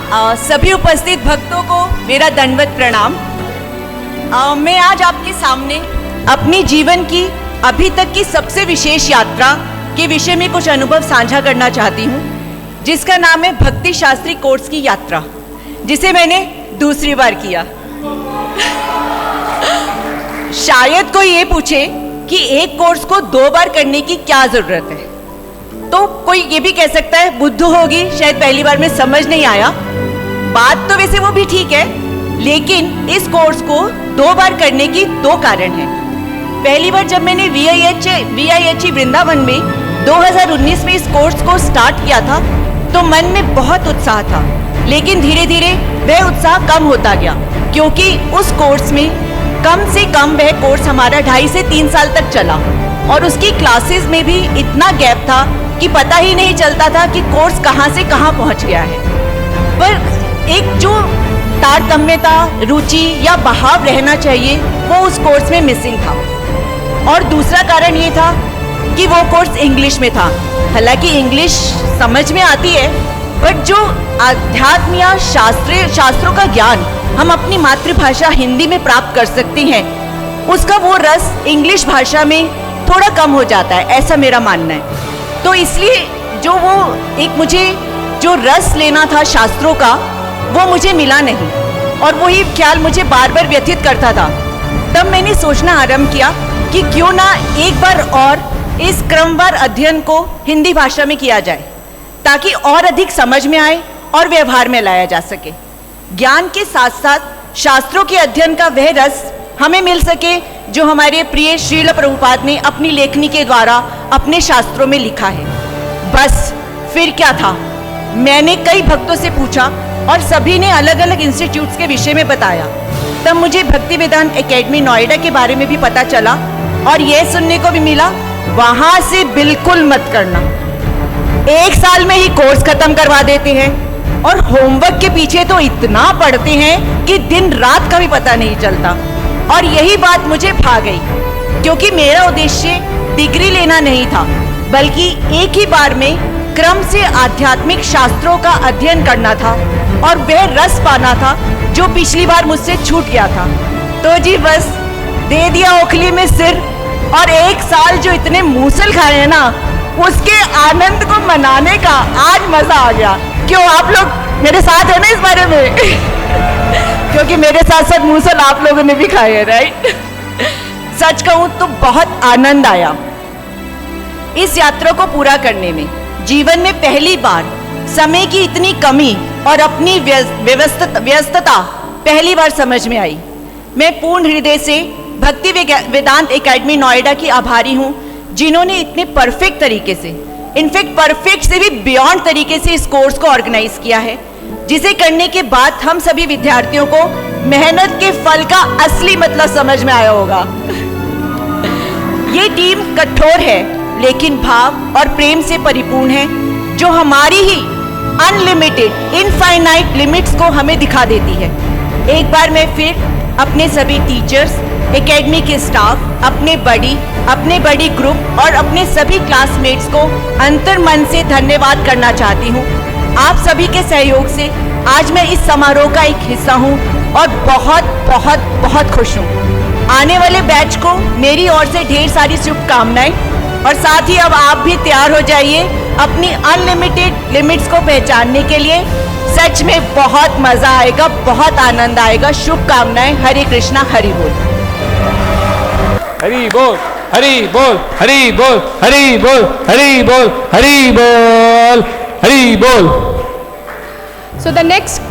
सभी उपस्थित भक्तों को मेरा दंडवत प्रणाम। मैं आज आपके सामने अपनी जीवन की अभी तक की सबसे विशेष यात्रा के विषय में कुछ अनुभव साझा करना चाहती हूँ, जिसका नाम है भक्ति शास्त्री कोर्स की यात्रा, जिसे मैंने दूसरी बार किया। शायद कोई ये पूछे कि एक कोर्स को 2 बार करने की क्या जरूरत है, तो कोई ये भी कह सकता है बुद्धू होगी, शायद पहली बार में समझ नहीं आया। बात तो वैसे वो भी ठीक है, लेकिन इस कोर्स को 2 बार करने की 2 कारण हैं। पहली बार जब मैंने VIHE वृंदावन में 2019 में इस कोर्स को स्टार्ट किया था, तो मन में बहुत उत्साह था, लेकिन धीरे धीरे वह उत्साह कम होता गया, क्योंकि उस कोर्स में कम से कम वह कोर्स हमारा 2.5 से 3 साल तक चला, और उसकी क्लासेस में भी इतना गैप था कि पता ही नहीं चलता था कि कोर्स कहाँ से कहाँ पहुँच गया है। पर एक जो तारतम्यता, रुचि या बहाव रहना चाहिए, वो उस कोर्स में मिसिंग था। और दूसरा कारण ये था कि वो कोर्स इंग्लिश में था। हालांकि इंग्लिश समझ में आती है, बट जो अध्यात्म या शास्त्रों का ज्ञान हम अपनी मातृभाषा हिंदी में प्राप्त कर सकते हैं, उसका वो रस इंग्लिश भाषा में थोड़ा कम हो जाता है, ऐसा मेरा मानना है। तो इसलिए जो वो एक मुझे जो रस लेना था शास्त्रों का, वो मुझे मिला नहीं, और वही ख्याल मुझे बार बार व्यथित करता था। तब मैंने सोचना आरंभ किया कि क्यों ना एक बार और इस क्रमवार अध्ययन को हिंदी भाषा में किया जाए, ताकि और अधिक समझ में आए और व्यवहार में लाया जा सके। ज्ञान के साथ साथ शास्त्रों के अध्ययन का वह रस हमें मिल सके जो हमारे प्रिय श्रील प्रभुपाद ने अपनी लेखनी के द्वारा अपने शास्त्रों में लिखा है। बस फिर क्या था, मैंने कई भक्तों से पूछा और सभी ने अलग अलग इंस्टीट्यूट्स के विषय में बताया। तब मुझे भक्ति वेदांत एकेडमी नोएडा के बारे में भी पता चला, और यह सुनने को भी मिला, वहां से बिल्कुल मत करना, 1 साल में ही कोर्स खत्म करवा देते हैं, और होमवर्क के पीछे तो इतना पढ़ते हैं कि दिन रात का भी पता नहीं चलता। और यही बात मुझे भा गई, क्योंकि मेरा उद्देश्य डिग्री लेना नहीं था, बल्कि एक ही बार में क्रम से आध्यात्मिक शास्त्रों का अध्ययन करना था, और वह रस पाना था जो पिछली बार मुझसे छूट गया था। तो जी बस दे दिया ओखली में सिर, और 1 साल जो इतने मूसल खाए हैं ना, उसके आनंद को मनाने का आज मजा आ गया। क्यों आप लोग मेरे साथ है ना इस बारे में? क्योंकि मेरे साथ साथ मूसल आप लोगों ने भी खाए हैं, राइट? सच कहूं तो बहुत आनंद आया इस यात्रा को पूरा करने में। जीवन में पहली बार समय की इतनी कमी और अपनी व्यस्तता पहली बार समझ में आई। मैं पूर्ण हृदय से भक्ति वेदांत एकेडमी नोएडा की आभारी हूँ, जिन्होंने इतने परफेक्ट तरीके से, इनफैक्ट परफेक्ट से भी बियॉन्ड तरीके से इस कोर्स को ऑर्गेनाइज किया है, जिसे करने के बाद हम सभी विद्यार्थियों को मेहनत के फल का असली मतलब समझ में आया होगा। ये टीम कठोर है, लेकिन भाव और प्रेम से परिपूर्ण है, जो हमारी ही अनलिमिटेड इनफाइनाइट लिमिट्स को हमें दिखा देती है। एक बार मैं फिर अपने सभी टीचर्स, एकेडमी के स्टाफ, अपने बड़ी ग्रुप और अपने सभी क्लासमेट्स को अंतर्मन से धन्यवाद करना चाहती हूँ। आप सभी के सहयोग से आज मैं इस समारोह का एक हिस्सा हूँ, और बहुत बहुत बहुत खुश हूँ। आने वाले बैच को मेरी ओर से ढेर सारी शुभकामनाएं, और साथ ही अब आप भी तैयार हो जाइए अपनी अनलिमिटेड लिमिट्स को पहचानने के लिए। सच में बहुत मजा आएगा, बहुत आनंद आएगा। शुभकामनाएं। हरे कृष्णा, हरि बोल। हरि बोल, हरि बोल, हरि बोल, हरि बोल, हरि बोल, हरि बोल, हरि बोल। So the next